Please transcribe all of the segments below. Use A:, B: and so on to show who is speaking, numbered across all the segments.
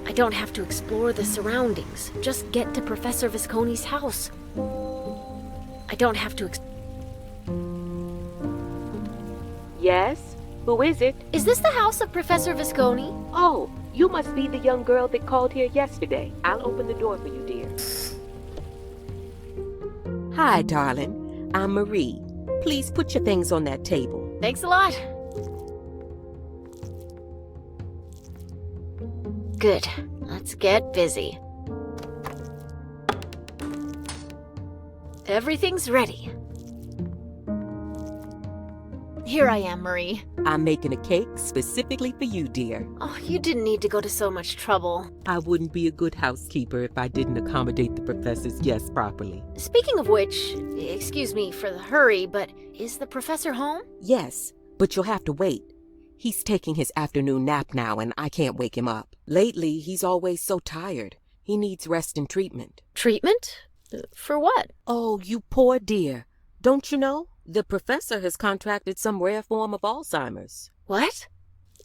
A: I don't have to explore the surroundings. Just get to Professor Visconi's house. I don't have to
B: Yes? Who is it?
A: Is this the house of Professor Visconi?
B: Oh, you must be the young girl that called here yesterday. I'll open the door for you, dear. Hi, darling. I'm Marie. Please put your things on that table.
A: Thanks a lot. Good. Let's get busy. Everything's ready. Here I am, Marie.
B: I'm making a cake specifically for you, dear.
A: Oh, you didn't need to go to so much trouble.
B: I wouldn't be a good housekeeper if I didn't accommodate the professor's guests properly.
A: Speaking of which, excuse me for the hurry, but is the professor home?
B: Yes, but you'll have to wait. He's taking his afternoon nap now and I can't wake him up. Lately, he's always so tired. He needs rest and treatment.
A: Treatment? For what?
B: Oh, you poor dear. Don't you know? The professor has contracted some rare form of Alzheimer's.
A: What?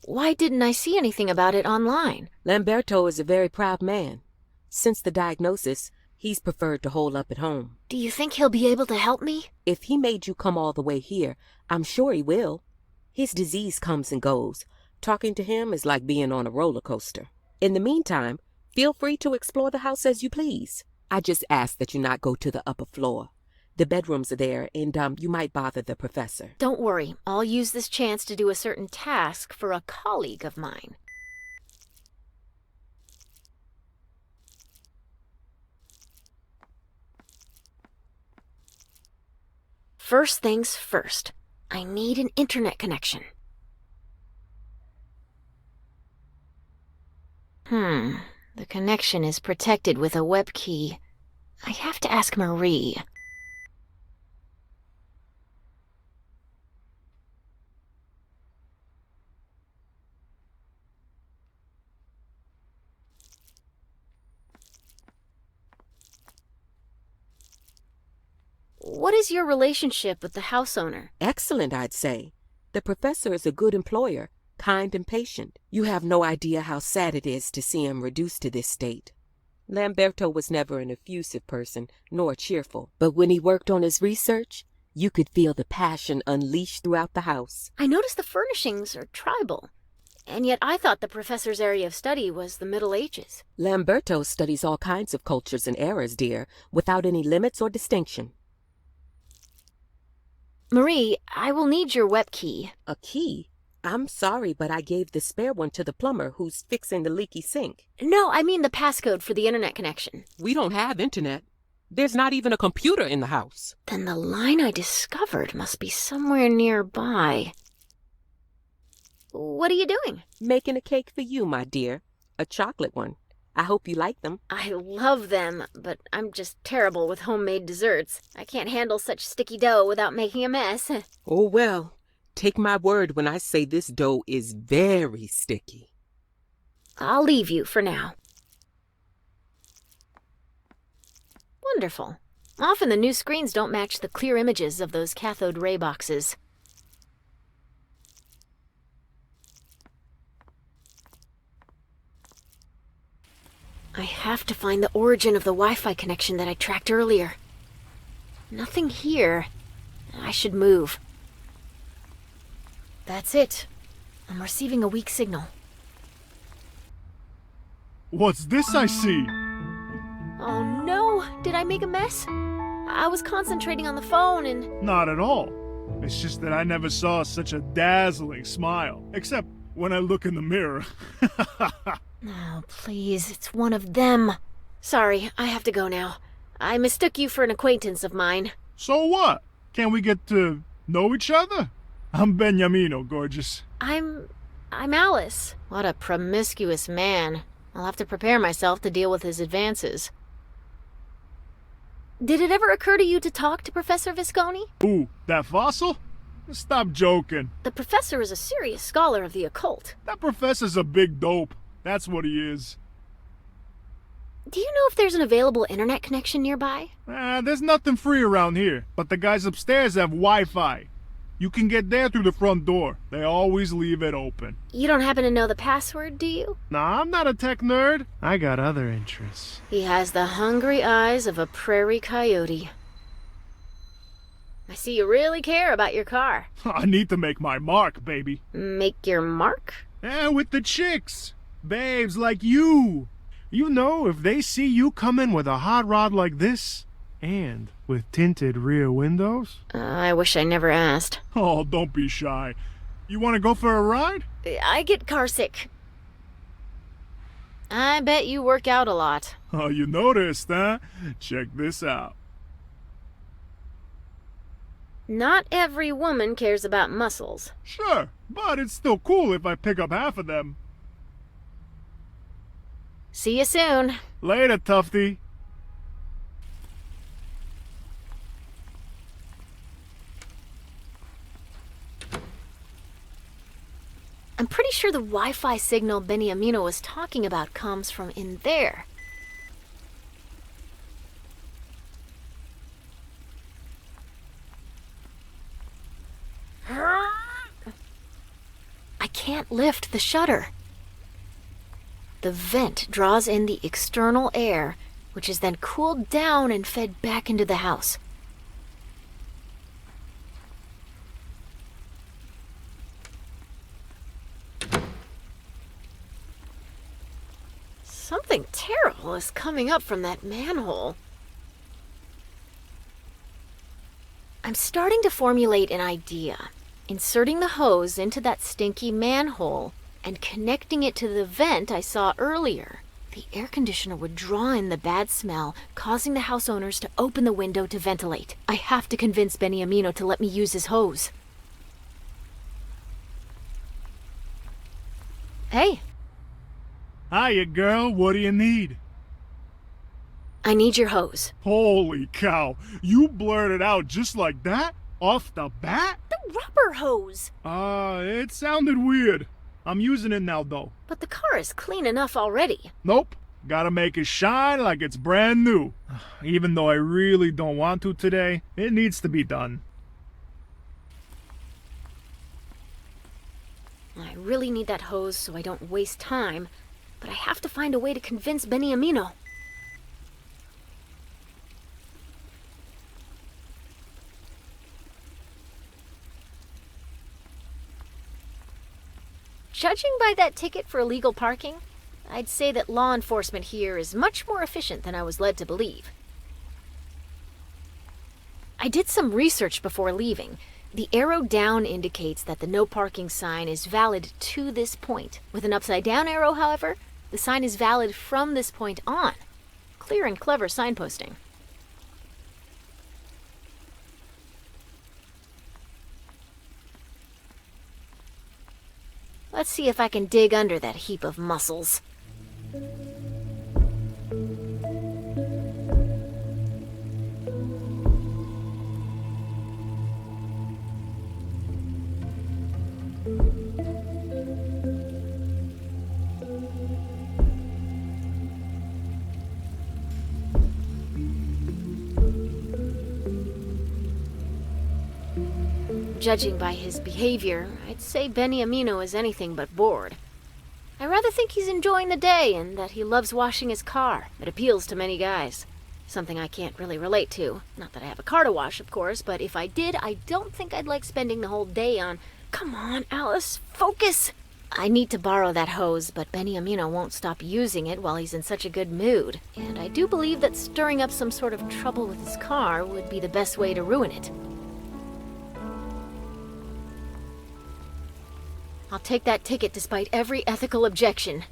A: Why didn't I see anything about it online?
B: Lamberto is a very proud man. Since the diagnosis, he's preferred to hole up at home.
A: Do you think he'll be able to help me?
B: If he made you come all the way here, I'm sure he will. His disease comes and goes. Talking to him is like being on a roller coaster. In the meantime, feel free to explore the house as you please. I just ask that you not go to the upper floor. The bedrooms are there, and you might bother the professor.
A: Don't worry. I'll use this chance to do a certain task for a colleague of mine. First things first. I need an internet connection. The connection is protected with a web key. I have to ask Marie. What is your relationship with the house owner?
B: Excellent, I'd say. The professor is a good employer, kind and patient. You have no idea how sad it is to see him reduced to this state. Lamberto was never an effusive person, nor cheerful. But when he worked on his research, you could feel the passion unleashed throughout the house.
A: I noticed the furnishings are tribal. And yet I thought the professor's area of study was the Middle Ages.
B: Lamberto studies all kinds of cultures and eras, dear, without any limits or distinction.
A: Marie, I will need your web key.
B: A key? I'm sorry, but I gave the spare one to the plumber who's fixing the leaky sink.
A: No, I mean the passcode for the internet connection.
B: We don't have internet. There's not even a computer in the house.
A: Then the line I discovered must be somewhere nearby. What are you doing?
B: Making a cake for you, my dear. A chocolate one. I hope you like them.
A: I love them, but I'm just terrible with homemade desserts. I can't handle such sticky dough without making a mess.
B: Oh, well, take my word when I say this dough is very sticky.
A: I'll leave you for now. Wonderful. Often the new screens don't match the clear images of those cathode ray boxes. I have to find the origin of the Wi-Fi connection that I tracked earlier. Nothing here. I should move. That's it. I'm receiving a weak signal.
C: What's this I see?
A: Oh no! Did I make a mess? I was concentrating on the phone and...
C: Not at all. It's just that I never saw such a dazzling smile. Except when I look in the mirror.
A: Oh, please, it's one of them. Sorry, I have to go now. I mistook you for an acquaintance of mine.
C: So what? Can't we get to know each other? I'm Beniamino, gorgeous.
A: I'm Alice. What a promiscuous man. I'll have to prepare myself to deal with his advances. Did it ever occur to you to talk to Professor Visconi?
C: Ooh, that fossil? Stop joking.
A: The professor is a serious scholar of the occult.
C: That professor's a big dope. That's what he is.
A: Do you know if there's an available internet connection nearby?
C: There's nothing free around here, but the guys upstairs have Wi-Fi. You can get there through the front door. They always leave it open.
A: You don't happen to know the password, do you?
C: Nah, I'm not a tech nerd. I got other interests.
A: He has the hungry eyes of a prairie coyote. I see you really care about your car.
C: I need to make my mark, baby.
A: Make your mark?
C: Yeah, with the chicks. Babes like you. You know, if they see you coming with a hot rod like this, and with tinted rear windows...
A: I wish I never asked.
C: Oh, don't be shy. You want to go for a ride?
A: I get carsick. I bet you work out a lot.
C: Oh, you noticed, huh? Check this out.
A: Not every woman cares about muscles.
C: Sure, but it's still cool if I pick up half of them.
A: See you soon.
C: Later, Tufty.
A: I'm pretty sure the Wi-Fi signal Benny Amino was talking about comes from in there. I can't lift the shutter. The vent draws in the external air, which is then cooled down and fed back into the house. Something terrible is coming up from that manhole. I'm starting to formulate an idea. Inserting the hose into that stinky manhole and connecting it to the vent I saw earlier. The air conditioner would draw in the bad smell, causing the house owners to open the window to ventilate. I have to convince Benny Amino to let me use his hose. Hey.
C: Hiya, girl. What do you need?
A: I need your hose.
C: Holy cow. You blurted out just like that? Off the bat?
A: The rubber hose.
C: It sounded weird. I'm using it now, though.
A: But the car is clean enough already.
C: Nope. Gotta make it shine like it's brand new. Even though I really don't want to today, it needs to be done.
A: I really need that hose so I don't waste time, but I have to find a way to convince Benny Amino. Judging by that ticket for illegal parking, I'd say that law enforcement here is much more efficient than I was led to believe. I did some research before leaving. The arrow down indicates that the no parking sign is valid to this point. With an upside down arrow, however, the sign is valid from this point on. Clear and clever signposting. Let's see if I can dig under that heap of muscles. Judging by his behavior, I'd say Benny Amino is anything but bored. I rather think he's enjoying the day and that he loves washing his car. It appeals to many guys. Something I can't really relate to. Not that I have a car to wash, of course, but if I did, I don't think I'd like spending the whole day on... Come on, Alice, focus! I need to borrow that hose, but Benny Amino won't stop using it while he's in such a good mood. And I do believe that stirring up some sort of trouble with his car would be the best way to ruin it. I'll take that ticket despite every ethical objection.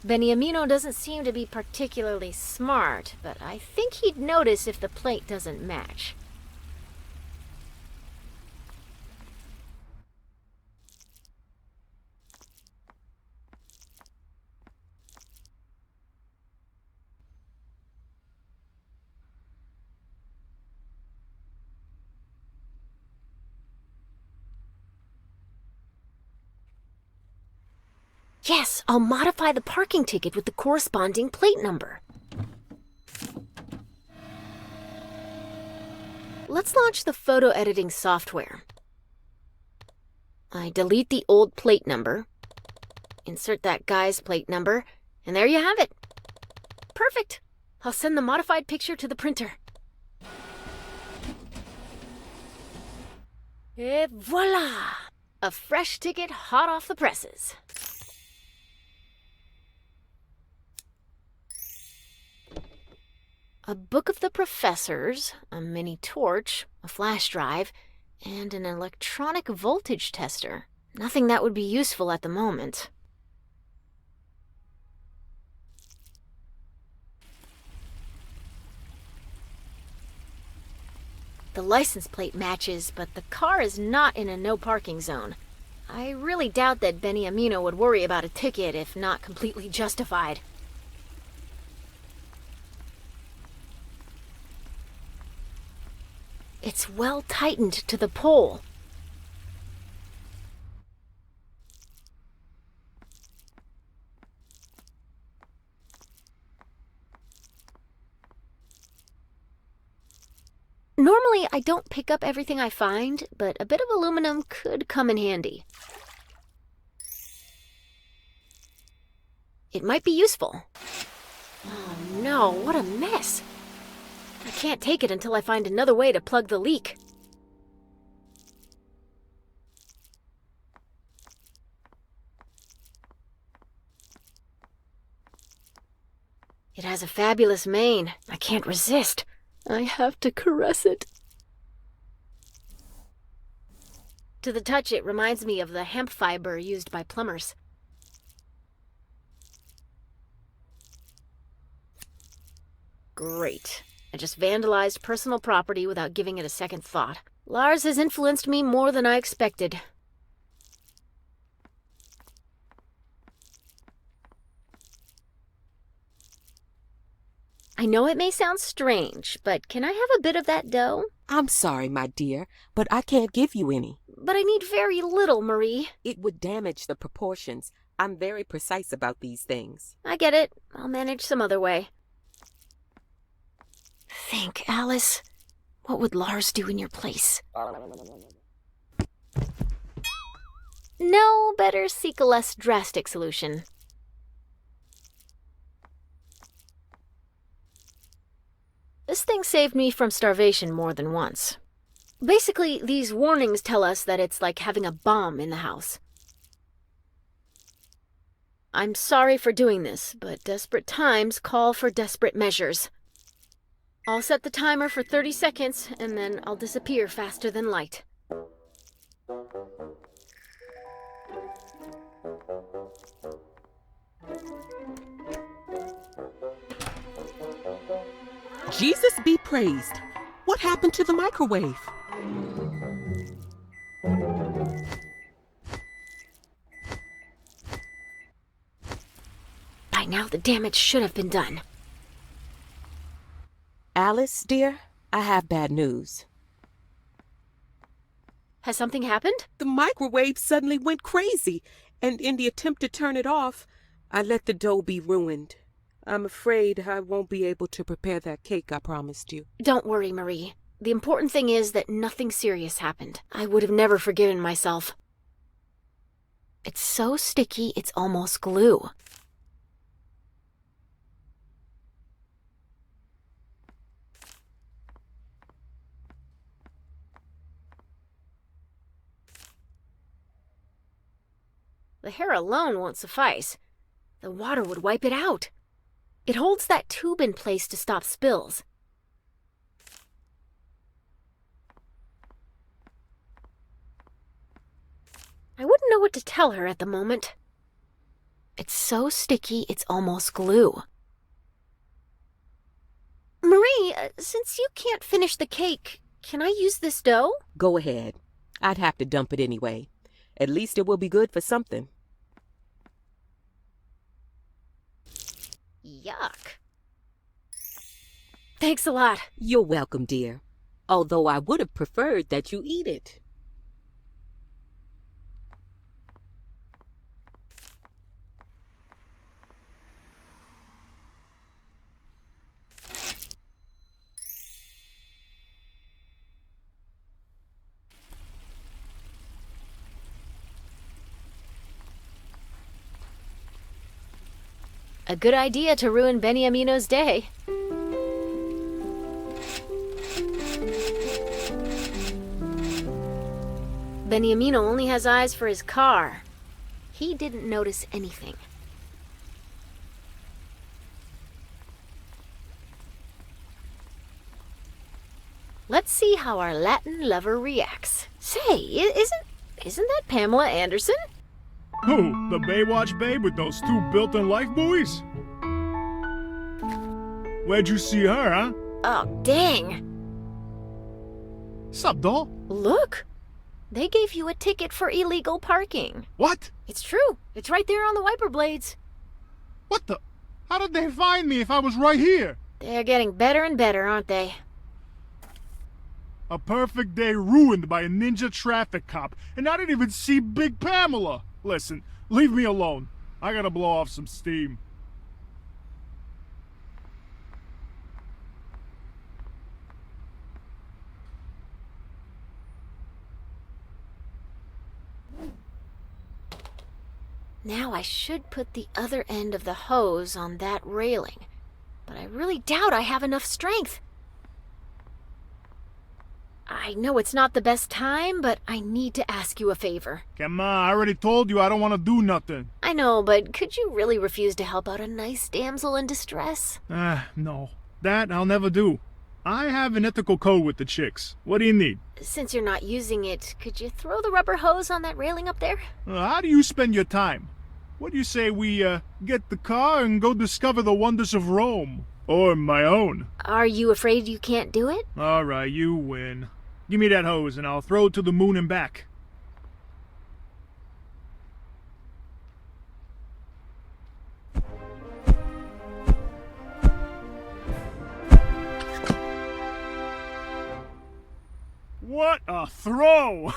A: Benny Amino doesn't seem to be particularly smart, but I think he'd notice if the plate doesn't match. Yes, I'll modify the parking ticket with the corresponding plate number. Let's launch the photo editing software. I delete the old plate number, insert that guy's plate number, and there you have it. Perfect. I'll send the modified picture to the printer. Et voila! A fresh ticket hot off the presses. A book of the professors, a mini torch, a flash drive, and an electronic voltage tester. Nothing that would be useful at the moment. The license plate matches, but the car is not in a no parking zone. I really doubt that Benny Amino would worry about a ticket if not completely justified. It's well tightened to the pole. Normally, I don't pick up everything I find, but a bit of aluminum could come in handy. It might be useful. Oh no, what a mess! I can't take it until I find another way to plug the leak. It has a fabulous mane. I can't resist. I have to caress it. To the touch, it reminds me of the hemp fiber used by plumbers. Great. I just vandalized personal property without giving it a second thought. Lars has influenced me more than I expected. I know it may sound strange, but can I have a bit of that dough?
B: I'm sorry, my dear, but I can't give you any.
A: But I need very little, Marie.
B: It would damage the proportions. I'm very precise about these things.
A: I get it. I'll manage some other way. Think, Alice. What would Lars do in your place? No, better seek a less drastic solution. This thing saved me from starvation more than once. Basically, these warnings tell us that it's like having a bomb in the house. I'm sorry for doing this, but desperate times call for desperate measures. I'll set the timer for 30 seconds, and then I'll disappear faster than light.
B: Jesus be praised. What happened to the microwave?
A: By now, the damage should have been done.
B: Alice, dear, I have bad news.
A: Has something happened?
B: The microwave suddenly went crazy, and in the attempt to turn it off, I let the dough be ruined. I'm afraid I won't be able to prepare that cake I promised you.
A: Don't worry, Marie. The important thing is that nothing serious happened. I would have never forgiven myself. It's so sticky, it's almost glue. The hair alone won't suffice. The water would wipe it out. It holds that tube in place to stop spills. I wouldn't know what to tell her at the moment. It's so sticky, it's almost glue. Marie, since you can't finish the cake, can I use this dough?
B: Go ahead. I'd have to dump it anyway. At least it will be good for something.
A: Yuck. Thanks a lot.
B: You're welcome, dear. Although I would have preferred that you eat it.
A: A good idea to ruin Benny Amino's day. Benny Amino only has eyes for his car. He didn't notice anything. Let's see how our Latin lover reacts. Say, isn't that Pamela Anderson?
C: Who? The Baywatch babe with those 2 built-in life buoys? Where'd you see her, huh?
A: Oh, dang.
C: Sup, doll?
A: Look. They gave you a ticket for illegal parking.
C: What?
A: It's true. It's right there on the wiper blades.
C: What the? How did they find me if I was right here?
A: They're getting better and better, aren't they?
C: A perfect day ruined by a ninja traffic cop, and I didn't even see Big Pamela. Listen, leave me alone. I gotta blow off some steam.
A: Now I should put the other end of the hose on that railing, but I really doubt I have enough strength. I know it's not the best time, but I need to ask you a favor.
C: Come on, I already told you I don't want to do nothing.
A: I know, but could you really refuse to help out a nice damsel in distress?
C: No. That I'll never do. I have an ethical code with the chicks. What do you need?
A: Since you're not using it, could you throw the rubber hose on that railing up there?
C: How do you spend your time? What do you say we, get the car and go discover the wonders of Rome? Or my own?
A: Are you afraid you can't do it?
C: Alright, you win. Give me that hose and I'll throw it to the moon and back. What a throw!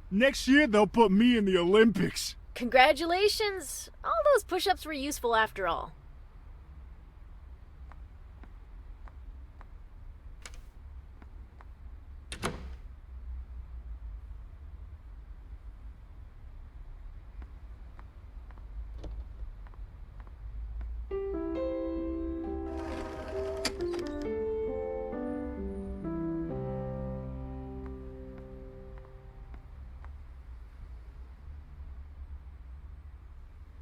C: Next year they'll put me in the Olympics.
A: Congratulations! All those push-ups were useful after all.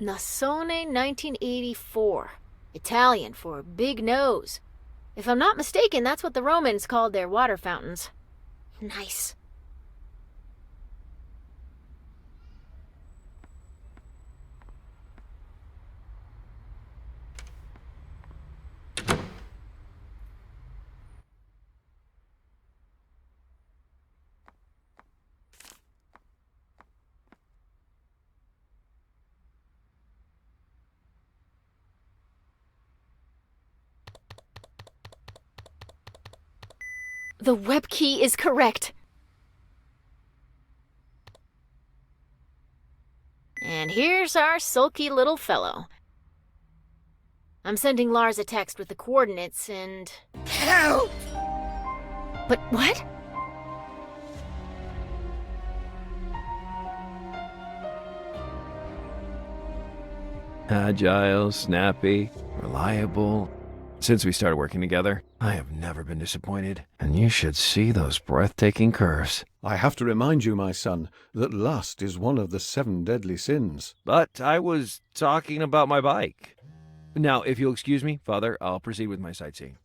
A: Nasone 1984. Italian for big nose. If I'm not mistaken, that's what the Romans called their water fountains. Nice. The web key is correct. And here's our sulky little fellow. I'm sending Lars a text with the coordinates and... Help! But what?
D: Agile, snappy, reliable. Since we started working together, I have never been disappointed. And you should see those breathtaking curves.
E: I have to remind you, my son, that lust is one of the 7 deadly sins.
D: But I was talking about my bike. Now, if you'll excuse me, Father, I'll proceed with my sightseeing.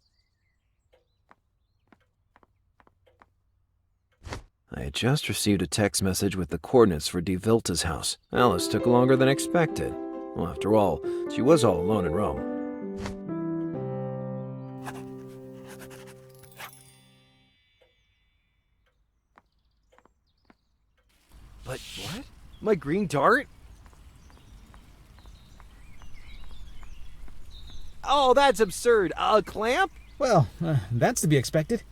D: I had just received a text message with the coordinates for Die Vilta's house. Well, this took longer than expected. Well, after all, she was all alone in Rome. But what? My green dart? Oh, that's absurd. A clamp?
F: Well, that's to be expected.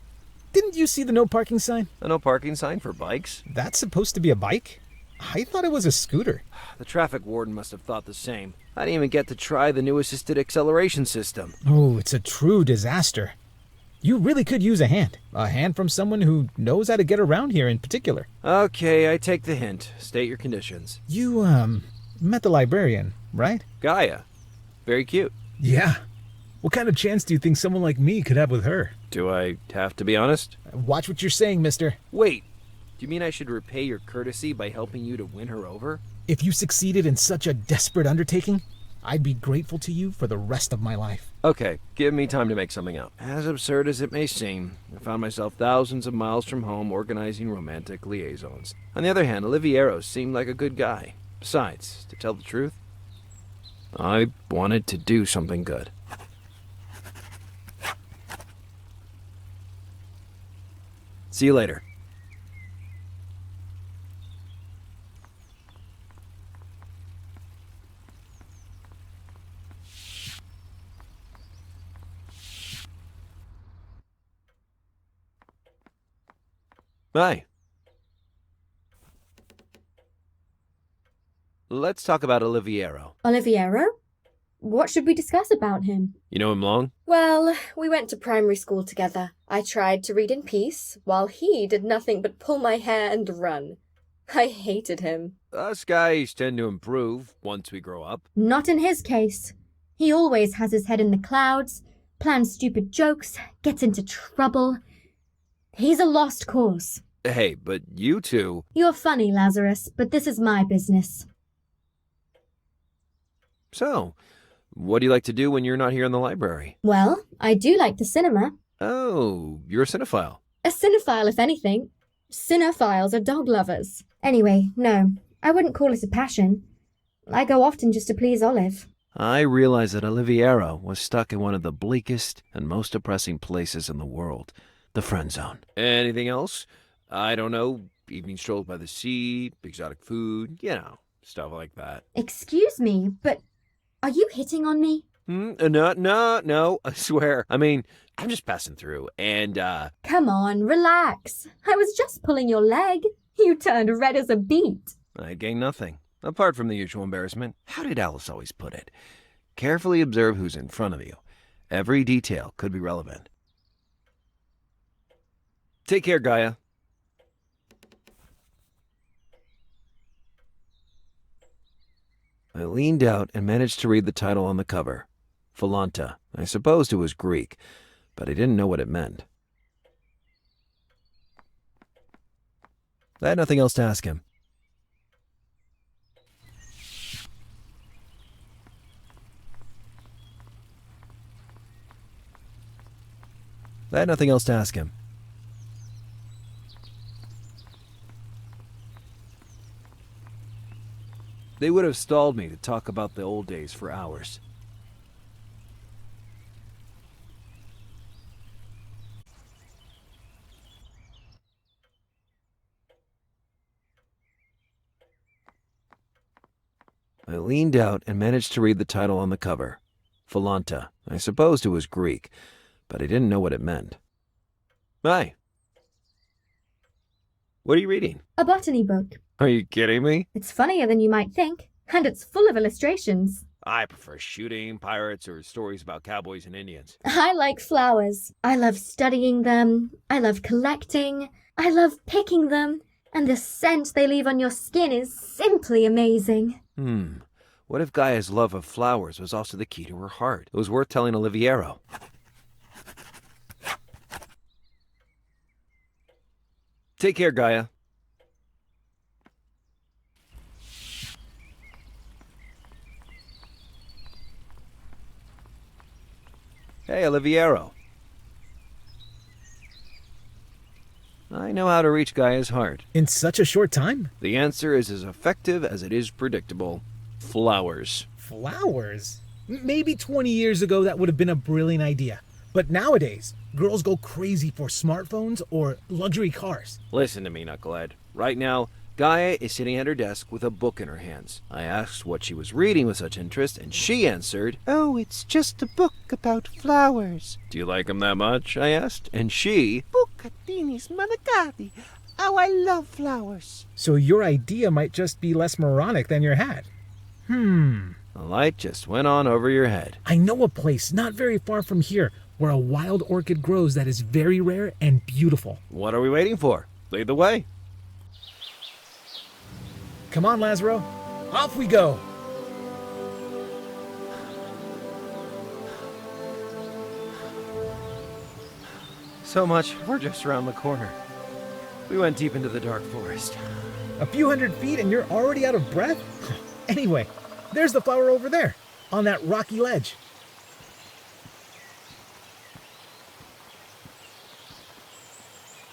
F: Didn't you see the no parking sign?
D: A no parking sign for bikes?
F: That's supposed to be a bike? I thought it was a scooter.
D: The traffic warden must have thought the same. I didn't even get to try the new assisted acceleration system.
F: Oh, it's a true disaster. You really could use a hand. A hand from someone who knows how to get around here in particular.
D: Okay, I take the hint. State your conditions.
F: You, met the librarian, right?
D: Gaia. Very cute.
F: Yeah. What kind of chance do you think someone like me could have with her?
D: Do I have to be honest?
F: Watch what you're saying, mister.
D: Wait, do you mean I should repay your courtesy by helping you to win her over?
F: If you succeeded in such a desperate undertaking, I'd be grateful to you for the rest of my life.
D: Okay, give me time to make something up. As absurd as it may seem, I found myself thousands of miles from home organizing romantic liaisons. On the other hand, Oliviero seemed like a good guy. Besides, to tell the truth, I wanted to do something good. See you later. Hi. Let's talk about Oliviero.
G: Oliviero? What should we discuss about him?
D: You know him long?
G: Well, we went to primary school together. I tried to read in peace, while he did nothing but pull my hair and run. I hated him.
D: Us guys tend to improve once we grow up.
G: Not in his case. He always has his head in the clouds, plans stupid jokes, gets into trouble. He's a lost cause.
D: Hey, but you two...
G: You're funny, Lazarus, but this is my business.
D: So, what do you like to do when you're not here in the library?
G: Well, I do like the cinema.
D: Oh, you're a cinephile.
G: A cinephile, if anything. Cinephiles are dog lovers. Anyway, no, I wouldn't call it a passion. I go often just to please Olive.
D: I realized that Oliviero was stuck in one of the bleakest and most depressing places in the world, the friend zone. Anything else? I don't know, evening strolls by the sea, exotic food, stuff like that.
G: Excuse me, but are you hitting on me?
D: No, I swear. I mean, I'm just passing through, and,
G: Come on, relax. I was just pulling your leg. You turned red as a beet.
D: I gained nothing, apart from the usual embarrassment. How did Alice always put it? Carefully observe who's in front of you. Every detail could be relevant. Take care, Gaia. I leaned out and managed to read the title on the cover. Volanta. I supposed it was Greek, but I didn't know what it meant. I had nothing else to ask him. They would have stalled me to talk about the old days for hours. I leaned out and managed to read the title on the cover. Volanta. I supposed it was Greek, but I didn't know what it meant. Hi. What are you reading?
G: A botany book.
D: Are you kidding me?
G: It's funnier than you might think, and it's full of illustrations.
D: I prefer shooting, pirates, or stories about cowboys and Indians.
G: I like flowers. I love studying them. I love collecting. I love picking them. And the scent they leave on your skin is simply amazing.
D: What if Gaia's love of flowers was also the key to her heart? It was worth telling Oliviero. Take care, Gaia. Hey, Oliviero. I know how to reach Gaia's heart.
F: In such a short time?
D: The answer is as effective as it is predictable. Flowers.
F: Flowers? Maybe 20 years ago that would have been a brilliant idea. But nowadays, girls go crazy for smartphones or luxury cars.
D: Listen to me, Knucklehead. Right now, Gaia is sitting at her desk with a book in her hands. I asked what she was reading with such interest, and she answered,
H: "Oh, it's just a book about flowers."
D: "Do you like them that much?" I asked, and she,
H: Bucatinis maniccati. Oh, I love flowers.
F: So your idea might just be less moronic than your hat.
D: The light just went on over your head.
F: I know a place not very far from here where a wild orchid grows that is very rare and beautiful.
D: What are we waiting for? Lead the way.
F: Come on, Lazaro. Off we go.
D: So much, we're just around the corner. We went deep into the dark forest.
F: A few hundred feet and you're already out of breath? Anyway, there's the flower over there, on that rocky ledge.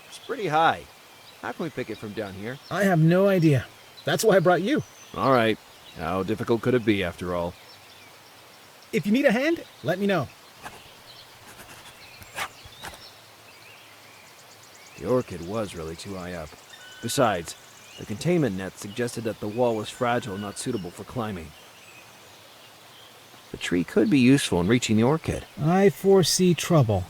D: It's pretty high. How can we pick it from down here?
F: I have no idea. That's why I brought you.
D: All right. How difficult could it be, after all?
F: If you need a hand, let me know.
D: The orchid was really too high up. Besides, the containment net suggested that the wall was fragile and not suitable for climbing. The tree could be useful in reaching the orchid.
F: I foresee trouble.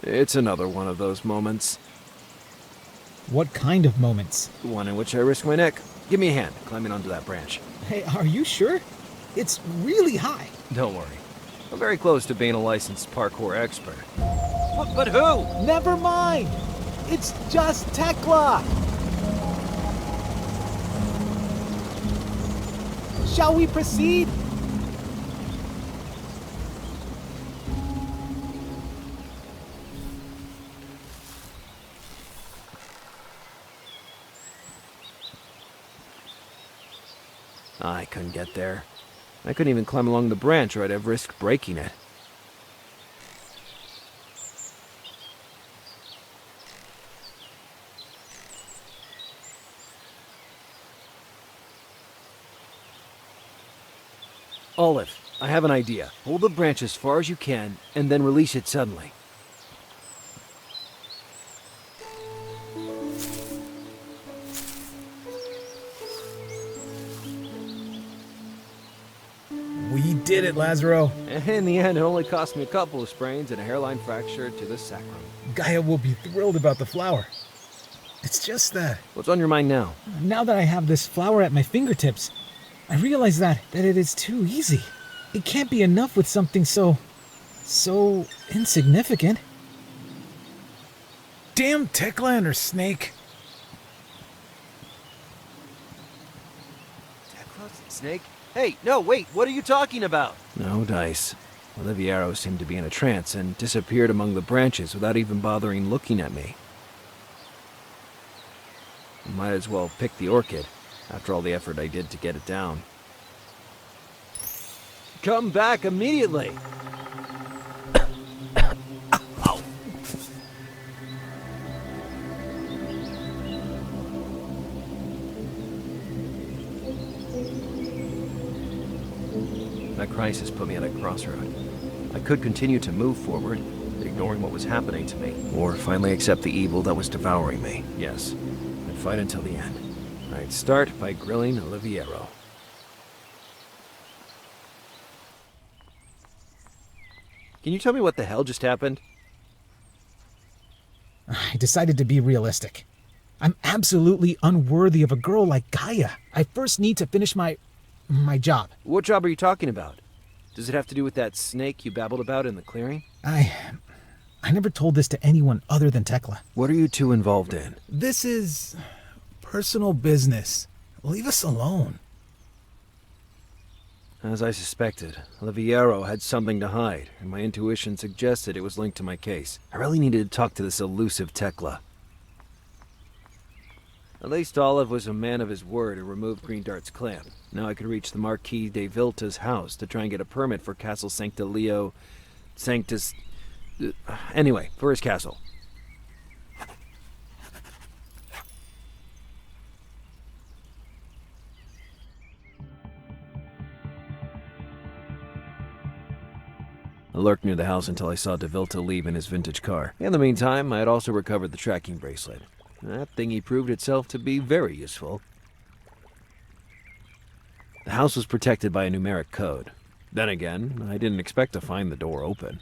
D: It's another one of those moments.
F: What kind of moments?
D: One in which I risk my neck. Give me a hand climbing onto that branch.
F: Hey, are you sure? It's really high.
D: Don't worry. I'm very close to being a licensed parkour expert. But who?
F: Never mind. It's just Tekla. Shall we proceed?
D: I couldn't get there. I couldn't even climb along the branch or I'd have risked breaking it. Olive, I have an idea. Hold the branch as far as you can, and then release it suddenly.
F: We did it, Lazaro.
D: In the end, it only cost me a couple of sprains and a hairline fracture to the sacrum.
F: Gaia will be thrilled about the flower. It's just that,
D: What's on your mind now?
F: now that I have this flower at my fingertips, I realize that it is too easy. It can't be enough with something so insignificant. Damn Tekla and her snake.
D: Snake? Hey, no, wait, what are you talking about? No dice. Oliviero seemed to be in a trance and disappeared among the branches without even bothering looking at me. Might as well pick the orchid, after all the effort I did to get it down. Come back immediately! That crisis put me at a crossroad. I could continue to move forward, ignoring what was happening to me, or finally accept the evil that was devouring me. Yes, I'd fight until the end. I'd start by grilling Oliviero. Can you tell me what the hell just happened?
F: I decided to be realistic. I'm absolutely unworthy of a girl like Gaia. I first need to finish my job.
D: What job are you talking about? Does it have to do with that snake you babbled about in the clearing?
F: I never told this to anyone other than Tekla.
D: What are you two involved in?
F: This is personal business. Leave us alone.
D: As I suspected, Oliviero had something to hide, and my intuition suggested it was linked to my case. I really needed to talk to this elusive Tekla. At least Olive was a man of his word and removed Green Dart's clamp. Now I could reach the Marquis de Vilta's house to try and get a permit for Castle Sancta Leo... Sanctus... Anyway, for his castle. I lurked near the house until I saw de Vilta leave in his vintage car. In the meantime, I had also recovered the tracking bracelet. That thingy proved itself to be very useful. The house was protected by a numeric code. Then again, I didn't expect to find the door open.